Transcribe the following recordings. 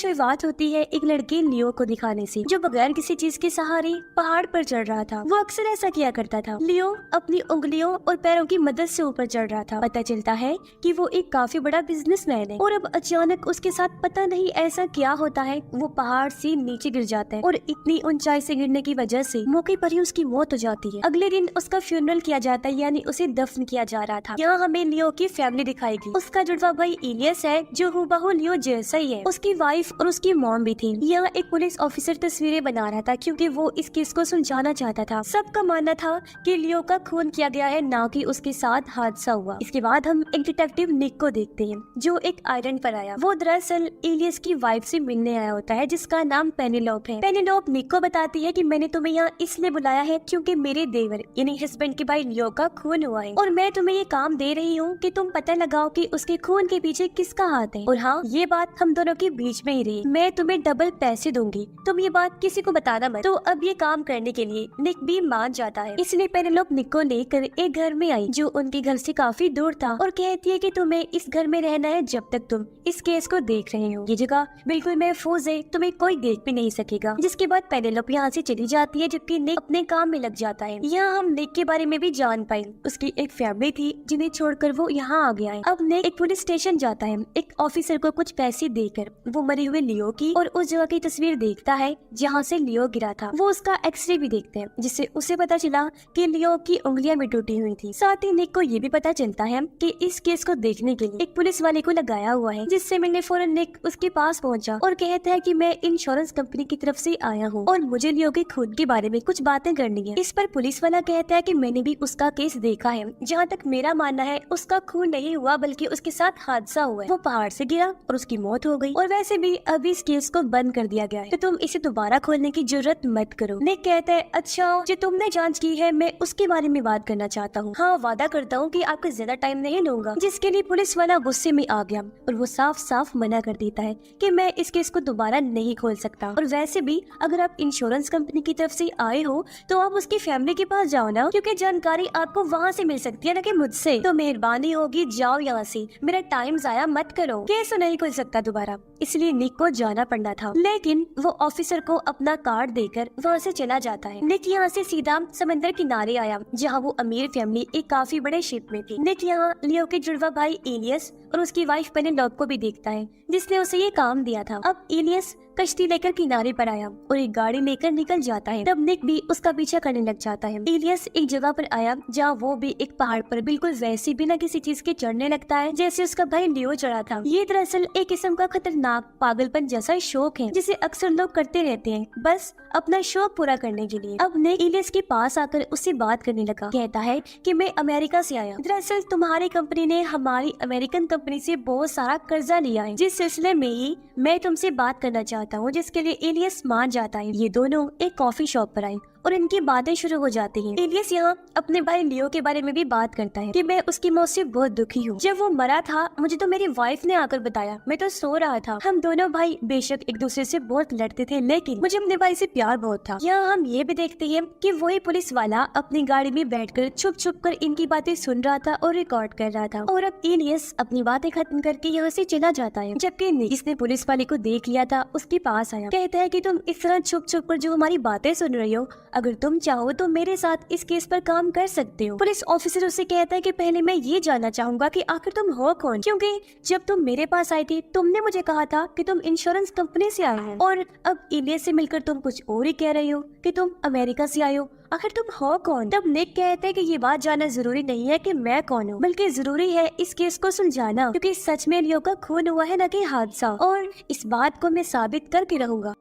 शुरुआत होती है एक लड़के लियो को दिखाने से, जो बगैर किसी चीज के सहारे पहाड़ पर चढ़ रहा था। वो अक्सर ऐसा किया करता था। लियो अपनी उंगलियों और पैरों की मदद से ऊपर चढ़ रहा था। पता चलता है कि वो एक काफी बड़ा बिजनेसमैन है और अब अचानक उसके साथ पता नहीं ऐसा क्या होता है, वो पहाड़ से नीचे गिर जाता है और इतनी ऊंचाई से गिरने की वजह से मौके पर ही उसकी मौत हो जाती है। अगले दिन उसका फ्यूनरल किया जाता है, यानी उसे दफन किया जा रहा था। यहाँ हमें लियो की फैमिली दिखाएगी। उसका जुड़वा भाई इलियस है जो हूबहू लियो जैसा ही है। उसकी वाइफ और उसकी मॉम भी थी। यहाँ एक पुलिस ऑफिसर तस्वीरें बना रहा था क्योंकि वो इस केस को सुलझाना चाहता था। सबका मानना था कि लियो का खून किया गया है, ना कि उसके साथ हादसा हुआ। इसके बाद हम एक डिटेक्टिव निक को देखते हैं जो एक आइलैंड पर आया। वो दरअसल इलियस की वाइफ से मिलने आया होता है जिसका नाम पेनिलोप है। पेनिलोप निक को बताती है कि मैंने तुम्हें यहाँ इसलिए बुलाया है क्योंकि मेरे देवर यानी हस्बैंड के भाई लियो का खून हुआ है और मैं तुम्हें ये काम दे रही हूँ कि तुम पता लगाओ कि उसके खून के पीछे किसका हाथ है। और हाँ, ये बात हम दोनों के बीच में ही रही। मैं तुम्हें डबल पैसे दूंगी, तुम ये बात किसी को बताना मत। तो अब ये काम करने के लिए निक भी मान जाता है। इसलिए पेनिलोप निक को लेकर एक घर में आई जो उनके घर से काफी दूर था और कहती है कि तुम्हें इस घर में रहना है जब तक तुम इस केस को देख रहे हो। ये जगह बिल्कुल महफूज है, तुम्हें कोई देख भी नहीं सकेगा। जिसके बाद पेनिलोप यहाँ से चली जाती है जबकि निक अपने काम में लग जाता है। यहाँ हम निक के बारे में भी जान पाए। उसकी एक फैमिली थी जिन्हें छोड़कर वो यहाँ आ गया है। अब निक एक पुलिस स्टेशन जाता है। एक ऑफिसर को कुछ पैसे देकर वो मरे हुए लियो की और उस जगह की तस्वीर देखता है जहाँ से लियो गिरा था। वो उसका एक्सरे भी देखते हैं जिससे उसे पता चला कि लियो की उंगलियां भी टूटी हुई थी। साथ ही निक को ये भी पता चलता है कि इस केस को देखने के लिए एक पुलिस वाले को लगाया हुआ है, जिससे मिलने फौरन निक उसके पास पहुंचा और कहता है कि मैं इंश्योरेंस कंपनी की तरफ से आया हूँ और मुझे लियो के खून के बारे में कुछ बातें करनी है। इस पर पुलिस वाला कहता है कि मैंने भी उसका केस देखा है, जहाँ तक मेरा मानना है उसका खून नहीं हुआ बल्कि उसके साथ हादसा हुआ है। वो पहाड़ से गिरा और उसकी मौत हो गई और वैसे भी अभी इस केस को बंद कर दिया गया है, तो तुम इसे दोबारा खोलने की जरूरत मत करो। निक कहता है अच्छा, जो तुमने जांच की है मैं उसके बारे में बात करना चाहता हूँ। हाँ, वादा करता हूँ कि आपका ज्यादा टाइम नहीं लूंगा। जिसके लिए पुलिस वाला गुस्से में आ गया और वो साफ साफ मना कर देता है कि मैं इस केस को दोबारा नहीं खोल सकता। और वैसे भी अगर आप इंश्योरेंस कंपनी की तरफ से आए हो तो आप उसकी फैमिली के पास जाओ ना, क्योंकि जानकारी आपको वहाँ से मिल सकती है ना कि मुझसे। तो मेहरबानी होगी जाओ यहाँ से, मेरा टाइम जाया मत करो। केस नहीं खोल सकता दोबारा, इसलिए निक को जाना पड़ना था। लेकिन वो ऑफिसर को अपना कार्ड देकर वहाँ से चला जाता है। निक यहाँ से सीधा समंदर किनारे आया जहाँ वो अमीर फैमिली एक काफी बड़े शिप में थी। निक यहाँ लियो के जुड़वा भाई इलियस और उसकी वाइफ पेनिलोप को भी देखता है जिसने उसे ये काम दिया था। अब इलियस कश्ती लेकर किनारे पर आया और एक गाड़ी लेकर निकल जाता है। तब निक भी उसका पीछा करने लग जाता है। इलियस एक जगह पर आया जहाँ वो भी एक पहाड़ पर बिल्कुल वैसे बिना किसी चीज के चढ़ने लगता है जैसे उसका भाई लियो चढ़ा था। ये दरअसल एक किस्म का खतरनाक पागलपन जैसा शौक है जिसे अक्सर लोग करते रहते हैं बस अपना शौक पूरा करने के लिए। अब निक इलियस के पास आकर उससे बात करने लगा। कहता है कि मैं अमेरिका से आया, दरअसल तुम्हारी कंपनी ने हमारी अमेरिकन कंपनी से बहुत सारा कर्जा लिया है, जिस सिलसिले में ही मैं तुमसे बात करना चाहता हूँ। जिसके लिए इलियस मान जाता है। ये दोनों एक कॉफी शॉप पर आए और इनकी बातें शुरू हो जाती हैं। इलियस यहाँ अपने भाई लियो के बारे में भी बात करता है कि मैं उसकी मौत से बहुत दुखी हूँ। जब वो मरा था मुझे तो मेरी वाइफ ने आकर बताया, मैं तो सो रहा था। हम दोनों भाई बेशक एक दूसरे से बहुत लड़ते थे लेकिन मुझे अपने भाई से प्यार बहुत था। यहाँ हम ये भी देखते हैं कि वही पुलिस वाला अपनी गाड़ी में बैठकर छुप छुप कर इनकी बातें सुन रहा था और रिकॉर्ड कर रहा था। और अब इलियस अपनी बातें खत्म करके यहाँ से चला जाता है, जबकि निक, जिसने पुलिस वाले को देख लिया था, उसके पास आया। कहता है कि तुम इस तरह छुप छुप कर जो हमारी बातें सुन रही हो, अगर तुम चाहो तो मेरे साथ इस केस पर काम कर सकते हो। पुलिस ऑफिसर उससे कहता है कि पहले मैं ये जानना चाहूंगा कि आखिर तुम हो कौन, क्योंकि जब तुम मेरे पास आई थी तुमने मुझे कहा था कि तुम इंश्योरेंस कंपनी से आए हो और अब इलियस से मिलकर तुम कुछ और ही कह रही हो कि तुम अमेरिका से आए हो। आखिर तुम हो कौन? तब निक कहते हैं कि ये बात जानना जरूरी नहीं है कि मैं कौन हूँ, बल्कि जरूरी है इस केस को सुलझाना, क्योंकि सच में लियो का खून हुआ है न कि हादसा, और इस बात को मैं साबित करके रहूंगा।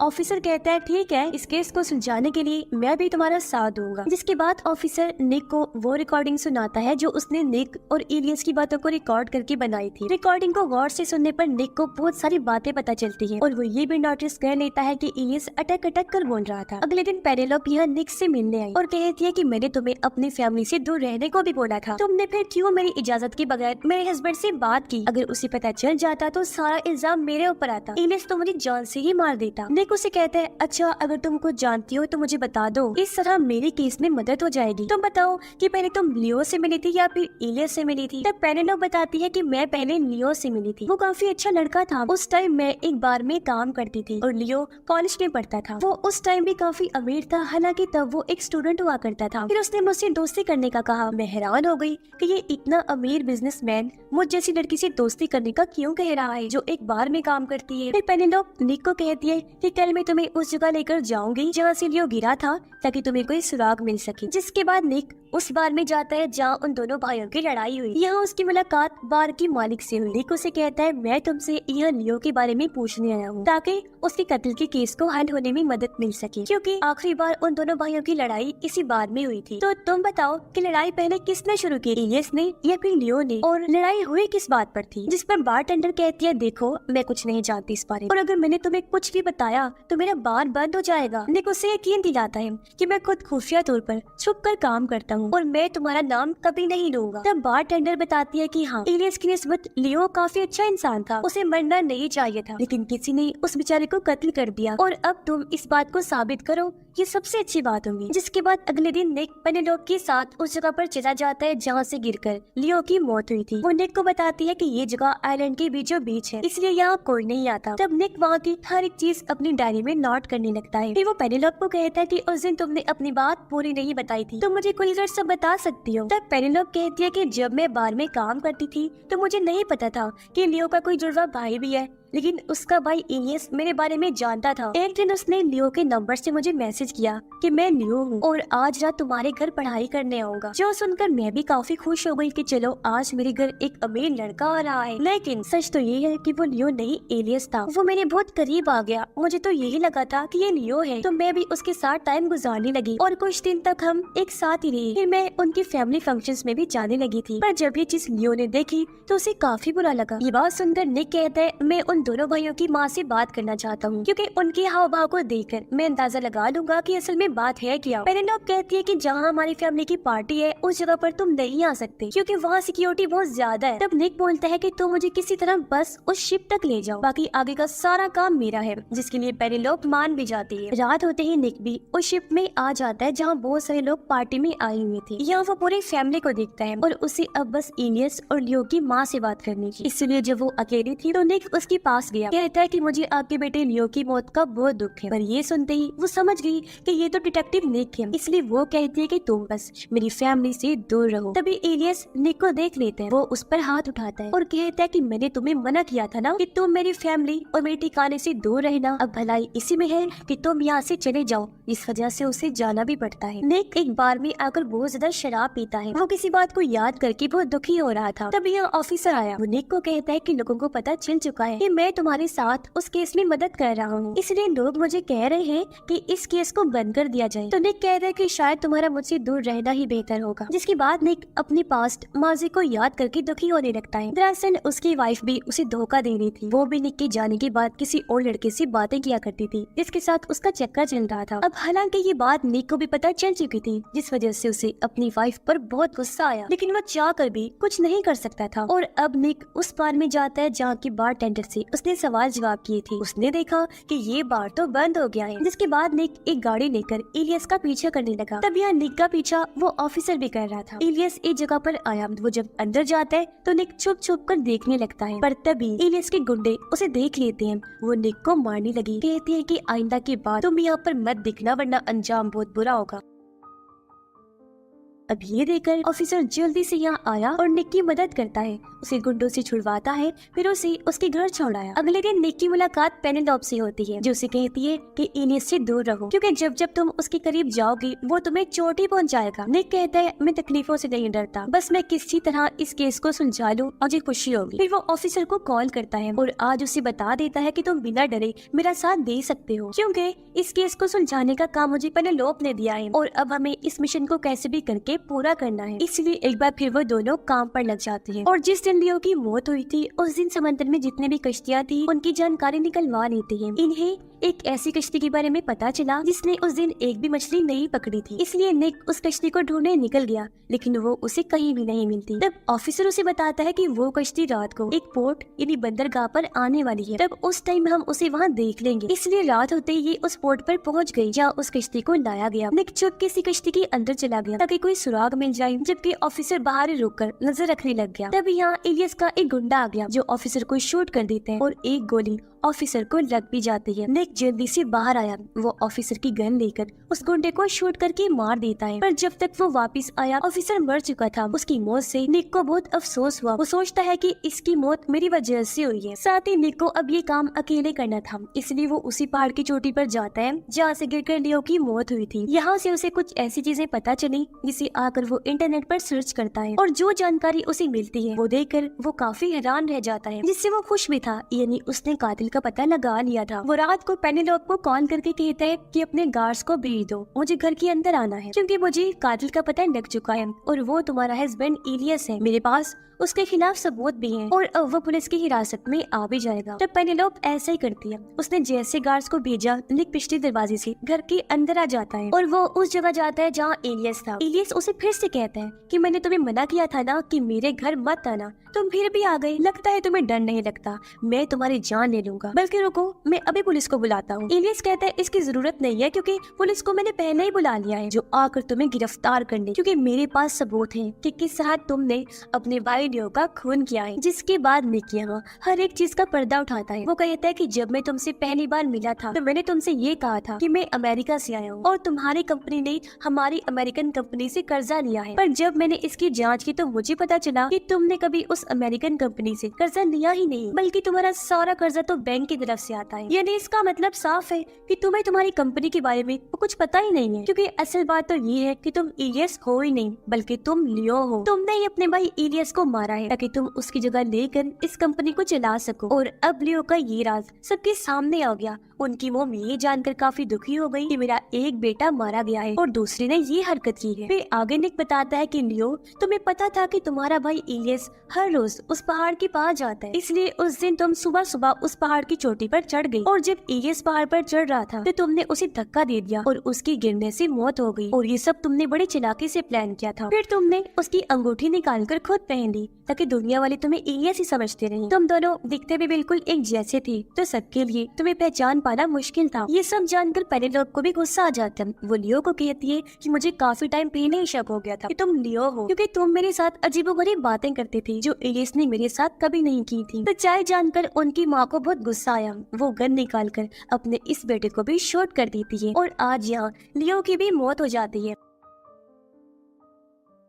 ऑफिसर कहता है ठीक है, इस केस को सुलझाने के लिए मैं भी तुम्हारा साथ दूंगा। जिसके बाद ऑफिसर निक को वो रिकॉर्डिंग सुनाता है जो उसने निक और इलियस की बातों को रिकॉर्ड करके बनाई थी। रिकॉर्डिंग को गौर से सुनने पर निक को बहुत सारी बातें पता चलती हैं और वो ये भी नोटिस कर लेता है कि इलियस अटक अटक कर बोल रहा था। अगले दिन पेनिलोप यहाँ निक से मिलने आई और कहती है कि मैंने तुम्हें अपनी फैमिली से दूर रहने को भी बोला था, तुमने फिर क्यों मेरी इजाजत के बगैर मेरे हस्बैंड से बात की? अगर उसे पता चल जाता तो सारा इल्जाम मेरे ऊपर आता, इलियस तो मुझे जान से ही मार देता। निक निक उसे कहता है, अच्छा अगर तुम कुछ जानती हो तो मुझे बता दो, इस तरह मेरे केस में मदद हो जाएगी। तुम बताओ कि पहले तुम लियो से मिली थी या फिर इलियस से मिली थी। तब पेनेलोप बताती है कि मैं पहले लियो से मिली थी। वो काफी अच्छा लड़का था। उस टाइम मैं एक बार में काम करती थी और लियो कॉलेज में पढ़ता था। वो उस टाइम भी काफी अमीर था, हालांकि तब वो एक स्टूडेंट हुआ करता था। फिर उसने मुझसे दोस्ती करने का कहा। मैं हैरान हो गई कि ये इतना अमीर बिजनेसमैन मुझ जैसी लड़की से दोस्ती करने का क्यों कह रहा है जो एक बार में काम करती है। फिर पेनेलोप निक को कहती है कि कल मैं तुम्हें उस जगह लेकर जाऊंगी जहाँ से लियो गिरा था, ताकि तुम्हें कोई सुराग मिल सके। जिसके बाद निक उस बार में जाता है जहाँ उन दोनों भाइयों की लड़ाई हुई। यहाँ उसकी मुलाकात बार की मालिक से हुई। निक उसे कहता है, मैं तुमसे यह लियो के बारे में पूछने आया हूँ ताकि उसके कत्ल के केस को हल होने में मदद मिल सके, क्योंकि आखिरी बार उन दोनों भाइयों की लड़ाई इसी बार में हुई थी। तो तुम बताओ कि लड़ाई पहले किसने शुरू की, इलियस ने या फिर लियो ने, और लड़ाई हुई किस बात पर थी। जिस पर बारटेंडर कहती है, देखो मैं कुछ नहीं जानती इस बारे में, और अगर मैंने तुम्हें कुछ भी बताया तो मेरा बार बंद हो जाएगा। निक उसे यकीन दिलाता है कि मैं खुद खुफिया तौर पर छुप कर काम करता हूँ और मैं तुम्हारा नाम कभी नहीं लूंगा। तब बारटेंडर बताती है कि हाँ, इलियस की निस्बत लियो काफी अच्छा इंसान था, उसे मरना नहीं चाहिए था, लेकिन किसी ने उस बेचारे को कत्ल कर दिया और अब तुम इस बात को साबित करो, ये सबसे अच्छी बात होगी। जिसके बाद अगले दिन निक पेनेलोप के साथ उस जगह पर चला जाता है जहाँ से गिरकर लियो की मौत हुई थी। वो निक को बताती है कि ये जगह आइलैंड के बीचों बीच है, इसलिए यहाँ कोई नहीं आता। तब निक वहाँ की हर एक चीज अपनी डायरी में नोट करने लगता है। फिर वो पेनेलोप को कहता है कि उस दिन तुमने अपनी बात पूरी नहीं बताई थी, तो मुझे खुलकर सब बता सकती हो। तब पेनेलोप कहती है कि जब मैं बार में काम करती थी तो मुझे नहीं पता था कि लियो का कोई जुड़वा भाई भी है, लेकिन उसका भाई इलियस मेरे बारे में जानता था। एक दिन उसने लियो के नंबर से मुझे मैसेज किया कि मैं लियो हूँ और आज रात तुम्हारे घर पढ़ाई करने आऊंगा। जो सुनकर मैं भी काफी खुश हो गई कि चलो आज मेरे घर एक अमीर लड़का आ रहा है। लेकिन सच तो ये है कि वो लियो नहीं इलियस था। वो मेरे बहुत करीब आ गया, मुझे तो यही लगा था कि ये लियो है, तो मैं भी उसके साथ टाइम गुजारने लगी और कुछ दिन तक हम एक साथ ही रहे। फिर मैं उनकी फैमिली फंक्शंस में भी जाने लगी थी, पर जब ये चीज लियो ने देखी तो उसे काफी बुरा लगा। ये बात सुनकर निक कहता है, मैं उन दोनों भाइयों की माँ से बात करना चाहता हूँ, क्योंकि उनके हाव भाव को देखकर मैं अंदाजा लगा लूंगा कि असल में बात है क्या। पेनेलोप कहती है कि जहाँ हमारी फैमिली की पार्टी है उस जगह पर तुम नहीं आ सकते, क्योंकि वहाँ सिक्योरिटी बहुत ज्यादा है। तब निक बोलता है कि तुम मुझे किसी तरह बस उस शिप तक ले जाओ, बाकी आगे का सारा काम मेरा है, जिसके लिए पेनेलोप मान भी जाती है। रात होते ही निक भी उस शिप में आ जाता है जहाँ बहुत सारे लोग पार्टी में आए हुए थे। यहाँ वो पूरी फैमिली को देखता है और उसे अब बस इलियस और लियो की माँ से बात करनी थी, इसलिए जब वो अकेली थी तो निक उसके पास गया। कहता है कि मुझे आपके बेटे लियो की मौत का बहुत दुख है। पर ये सुनते ही वो समझ गई कि ये तो डिटेक्टिव निक है, इसलिए वो कहती है कि तुम बस मेरी फैमिली से दूर रहो। तभी इलियस निक को देख लेते हैं। वो उस पर हाथ उठाता है और कहता है कि मैंने तुम्हें मना किया था ना कि तुम मेरी फैमिली और मेरे ठिकाने से दूर रहना। अब भलाई इसी में है कि तुम यहाँ से चले जाओ। इस वजह से उसे जाना भी पड़ता है। निक एक बार में आकर बहुत ज्यादा शराब पीता है। वो किसी बात को याद करके बहुत दुखी हो रहा था। तभी यहाँ ऑफिसर आया। वो निक को कहता है कि लोगों को पता चल चुका है कि मैं तुम्हारे साथ उस केस में मदद कर रहा हूँ, इसलिए लोग मुझे कह रहे हैं कि इस केस को बंद कर दिया जाए। तो निक कहता है कि शायद तुम्हारा मुझसे दूर रहना ही बेहतर होगा। जिसके बाद निक अपनी पास्ट माजी को याद करके दुखी होने लगता है। दरअसल उसकी वाइफ भी उसे धोखा दे रही थी। वो भी निक के जाने के बाद किसी और लड़के से बातें किया करती थी, जिसके साथ उसका चक्कर चल रहा था। अब हालांकि ये बात निक को भी पता चल चुकी थी, जिस वजह से उसे अपनी वाइफ पर बहुत गुस्सा आया, लेकिन वो चाह कर भी कुछ नहीं कर सकता था। और अब निक उस बार में जाता है जहाँ की बारटेंडर से उसने सवाल जवाब किए थे। उसने देखा कि ये बार तो बंद हो गया है। जिसके बाद निक एक गाड़ी लेकर इलियस का पीछा करने लगा। तब यहाँ निक का पीछा वो ऑफिसर भी कर रहा था। इलियस एक जगह पर आया। वो जब अंदर जाता है तो निक छुप छुप कर देखने लगता है, पर तभी इलियस के गुंडे उसे देख लेते हैं। वो निक को मारने लगी। कहती है कि आइंदा के बाद तुम यहाँ पर मत दिखना, वरना अंजाम बहुत बुरा होगा। अब ये देखकर ऑफिसर जल्दी से यहाँ आया और निक की मदद करता है, उसे गुंडों से छुड़वाता है, फिर उसे उसके घर छोड़ाया। अगले दिन निक की मुलाकात पेनेलोप से होती है, जो उसे कहती है कि इलियस से दूर रहो, क्योंकि जब जब तुम उसके करीब जाओगी वो तुम्हें चोट ही पहुंचाएगा। निक कहता है, मैं तकलीफों से नहीं डरता, बस मैं किसी तरह इस केस को सुलझा लूं, मुझे खुशी होगी। फिर वो ऑफिसर को कॉल करता है और आज उसे बता देता है कि तुम बिना डरे मेरा साथ दे सकते हो, क्योंकि इस केस को सुलझाने का काम मुझे पेनेलोप ने दिया है और अब हमें इस मिशन को कैसे भी करके पूरा करना है। इसलिए एक बार फिर वो दोनों काम पर लग जाते हैं और जिस दिन लियो की मौत हुई थी उस दिन समंदर में जितने भी कश्तियाँ थी उनकी जानकारी निकलवा लेते हैं। इन्हें एक ऐसी कश्ती के बारे में पता चला जिसने उस दिन एक भी मछली नहीं पकड़ी थी। इसलिए निक उस कश्ती को ढूंढने निकल गया, लेकिन वो उसे कहीं भी नहीं मिलती। तब ऑफिसर उसे बताता है कि वो कश्ती रात को एक पोर्ट यानी बंदरगाह पर आने वाली है, तब उस टाइम हम उसे वहाँ देख लेंगे। इसलिए रात होते ही ये उस पोर्ट पर पहुँच गई जहाँ उस कश्ती को लाया गया। निक चुपके से कश्ती के अंदर चला गया ताकि कोई सुराग मिल जाए, जबकि ऑफिसर बाहर रुककर नजर रखने लग गया। तब यहाँ इलियस का एक गुंडा आ गया जो ऑफिसर को शूट कर देते हैं और एक गोली ऑफिसर को लग भी जाती है। निक जल्दी से बाहर आया, वो ऑफिसर की गन लेकर उस गुंडे को शूट करके मार देता है, पर जब तक वो वापस आया ऑफिसर मर चुका था। उसकी मौत से निक को बहुत अफसोस हुआ। वो सोचता है कि इसकी मौत मेरी वजह से हुई है। साथ ही निक को अब ये काम अकेले करना था, इसलिए वो उसी पहाड़ की चोटी पर जाता है जहाँ से गिरकर लियो की मौत हुई थी। यहाँ से उसे कुछ ऐसी चीजें पता चली जिसे आकर वो इंटरनेट पर सर्च करता है और जो जानकारी उसे मिलती है वो देखकर वो काफी हैरान रह जाता है, जिससे वो खुश भी था, यानी उसने कातिल का पता लगा लिया था। वो रात को पेनेलोप को कॉल करके कहता है कि अपने गार्ड्स को भेज दो, मुझे घर के अंदर आना है क्योंकि मुझे कातिल का पता लग चुका है और वो तुम्हारा हस्बैंड इलियस है। मेरे पास उसके खिलाफ सबूत भी हैं और अब वो पुलिस की हिरासत में आ भी जाएगा। तब पेनेलोप ऐसा ही करती है। उसने जैसे गार्ड्स को भेजा, निक पिछले दरवाजे से घर के अंदर आ जाता है और वो उस जगह जाता है जहाँ इलियस था। इलियस उसे फिर से कहता है कि मैंने तुम्हें मना किया था ना कि मेरे घर मत आना, तुम फिर भी आ गए। लगता है तुम्हें डर नहीं लगता, मैं तुम्हारी जान ले लूंगा। बल्कि रुको, मैं अभी पुलिस को बुलाता हूँ। इलियस कहता है इसकी जरूरत नहीं है क्योंकि पुलिस को मैंने पहले ही बुला लिया है जो आकर तुम्हें गिरफ्तार कर ले, क्योंकि मेरे पास सबूत है कि किस तरह तुमने अपने भाई लियो का खून किया है। जिसके बाद निक यहाँ हर एक चीज का पर्दा उठाता है। वो कहता है कि जब मैं तुमसे पहली बार मिला था तो मैंने तुमसे ये कहा था कि मैं अमेरिका से आया हूँ और तुम्हारी कंपनी ने हमारी अमेरिकन कंपनी से कर्जा लिया है, पर जब मैंने इसकी जांच की तो मुझे पता चला कि तुमने कभी उस अमेरिकन कंपनी से कर्जा लिया ही नहीं, बल्कि तुम्हारा सारा कर्जा तो बैंक की तरफ से आता है। यानी इसका मतलब साफ है कि तुम्हें तुम्हारी कंपनी के बारे में कुछ पता ही नहीं है, क्योंकि असल बात तो ये है कि तुम इलियस हो ही नहीं बल्कि तुम लियो हो। तुमने ही अपने भाई इलियस को मारा है ताकि तुम उसकी जगह लेकर इस कंपनी को चला सको। और अब लियो का ये राज सबके सामने आ गया। उनकी मोम ये जानकर काफी दुखी हो गई कि मेरा एक बेटा मारा गया है और दूसरे ने ये हरकत की है। फिर आगे निक बताता है कि लियो, तुम्हें पता था कि तुम्हारा भाई इलियस हर रोज उस पहाड़ के पास जाता है, इसलिए उस दिन तुम सुबह सुबह उस पहाड़ की चोटी पर चढ़ गई और जब इलियस पहाड़ पर चढ़ रहा था तो तुमने उसे धक्का दे दिया और उसकी गिरने से मौत हो गई। और ये सब तुमने बड़ी चालाकी से प्लान किया था। फिर तुमने उसकी अंगूठी निकाल कर खुद पहन ली ताकि दुनिया वाले तुम्हें इलियस ही समझते रहे। तुम दोनों दिखते भी बिल्कुल एक जैसे थे, तो सबके लिए तुम्हें पहचान पाना मुश्किल था। ये सब जानकर पेनेलोप को भी गुस्सा आ जाता है। वो लियो को कहती है कि मुझे काफी टाइम पहले ही शक हो गया था कि तुम लियो हो, क्योंकि तुम मेरे साथ अजीबोगरीब बातें करते थे जो इलियस ने मेरे साथ कभी नहीं की थी। सच्चाई जानकर उनकी माँ को बहुत गुस्सा आया। वो गन निकाल कर अपने इस बेटे को भी शूट कर देती है और आज यहाँ लियो की भी मौत हो जाती है।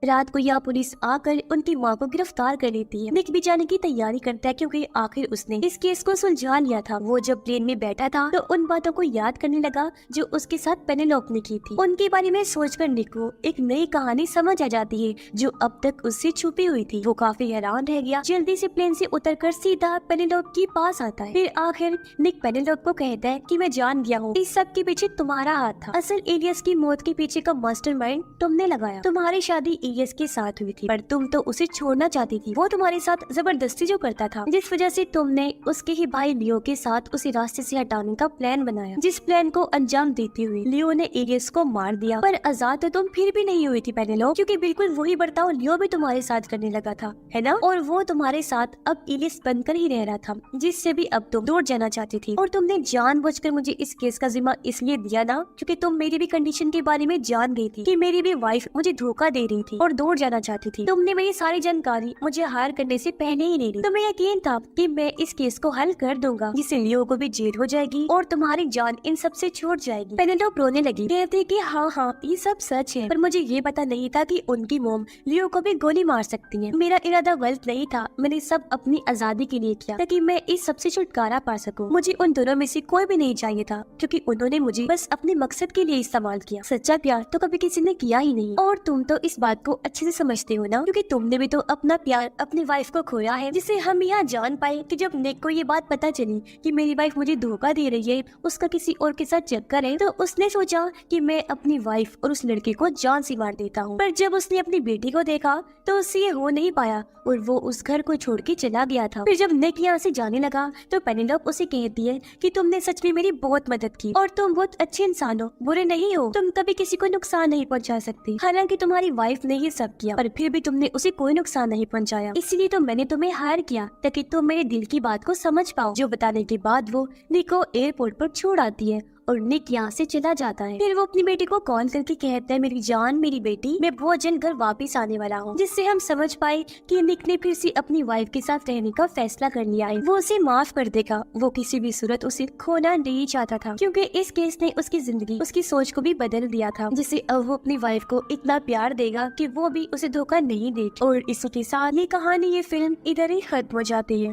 रात को यहाँ पुलिस आकर उनकी माँ को गिरफ्तार कर लेती है। निक भी जाने की तैयारी करता है क्योंकि आखिर उसने इस केस को सुलझा लिया था। वो जब प्लेन में बैठा था तो उन बातों को याद करने लगा जो उसके साथ पेनेलोप ने की थी। उनके बारे में सोचकर निक को एक नई कहानी समझ आ जाती है जो अब तक उससे छुपी हुई थी। वो काफी हैरान रह गया। जल्दी से प्लेन से उतरकर सीधा पेनेलोप के पास आता है। फिर आखिर निक पेनेलोप को कहता है कि मैं जान गया हूँ इस सब के पीछे तुम्हारा हाथ था। असल इलियस की मौत के पीछे का मास्टरमाइंड तुमने लगाया। तुम्हारी शादी इलियस के साथ हुई थी, पर तुम तो उसे छोड़ना चाहती थी। वो तुम्हारे साथ जबरदस्ती जो करता था, जिस वजह से तुमने उसके ही भाई लियो के साथ उसे रास्ते से हटाने का प्लान बनाया। जिस प्लान को अंजाम देती हुई लियो ने इलियस को मार दिया, पर आजाद तो तुम फिर भी नहीं हुई थी पेनेलोप, क्योंकि बिल्कुल वही बर्ताव लियो भी तुम्हारे साथ करने लगा था, है ना? और वो तुम्हारे साथ अब इलियस बनकर ही रह रहा था, जिससे भी अब तुम दूर जाना चाहती थी। और तुमने जानबूझकर मुझे इस केस का जिम्मा इसलिए दिया ना क्योंकि तुम मेरी भी कंडीशन के बारे में जान गई थी कि मेरी भी वाइफ मुझे धोखा दे रही थी और दूर जाना चाहती थी। तुमने मेरी सारी जानकारी मुझे हायर करने से पहले ही ले ली। तुम्हें यकीन था कि मैं इस केस को हल कर दूंगा, जिससे लियो को भी जेल हो जाएगी और तुम्हारी जान इन सब से छूट जाएगी। पेनेलोप रोने लगी, कहती कि हाँ ये सब सच है, पर मुझे ये पता नहीं था कि उनकी मोम लियो को भी गोली मार सकती है। मेरा इरादा गलत नहीं था, मैंने सब अपनी आजादी के लिए किया ताकि मैं इस सबसे छुटकारा पा सकूं। मुझे उन दोनों में से कोई भी नहीं चाहिए था क्योंकि उन्होंने मुझे बस अपने मकसद के लिए इस्तेमाल किया। सच्चा प्यार तो कभी किसी ने किया ही नहीं और तुम तो इस बात को को अच्छे से समझते हो ना, क्योंकि तुमने भी तो अपना प्यार अपनी वाइफ को खोया है। जिसे हम यहाँ जान पाए कि जब निक को ये बात पता चली कि मेरी वाइफ मुझे धोखा दे रही है, उसका किसी और के साथ चक्कर है, तो उसने सोचा कि मैं अपनी वाइफ और उस लड़के को जान से मार देता हूँ। पर जब उसने अपनी बेटी को देखा तो उससे ये हो नहीं पाया और वो उस घर को छोड़ के चला गया था। फिर जब निक यहाँ से जाने लगा तो पेनिलोप उसे कहती है कि तुमने सच में मेरी बहुत मदद की और तुम बहुत अच्छे इंसान हो, बुरे नहीं हो, तुम कभी किसी को नुकसान नहीं पहुंचा सकती। हालांकि तुम्हारी वाइफ ने ये सब किया पर फिर भी तुमने उसे कोई नुकसान नहीं पहुंचाया, इसीलिए तो मैंने तुम्हें हायर किया ताकि तुम मेरे दिल की बात को समझ पाओ। जो बताने के बाद वो निक को एयरपोर्ट पर छोड़ आती है और निक यहाँ से चला जाता है। फिर वो अपनी बेटी को कॉल करके कहता है, मेरी जान, मेरी बेटी, मैं बहुत जल्द घर वापस आने वाला हूँ। जिससे हम समझ पाए कि निक ने फिर से अपनी वाइफ के साथ रहने का फैसला कर लिया है। वो उसे माफ कर देगा, वो किसी भी सूरत उसे खोना नहीं चाहता था, क्योंकि इस केस ने उसकी जिंदगी, उसकी सोच को भी बदल दिया था। जिससे अब वो अपनी वाइफ को इतना प्यार देगा कि वो भी उसे धोखा नहीं देगी। और इसी के साथ ये कहानी, ये फिल्म इधर ही खत्म हो जाती है।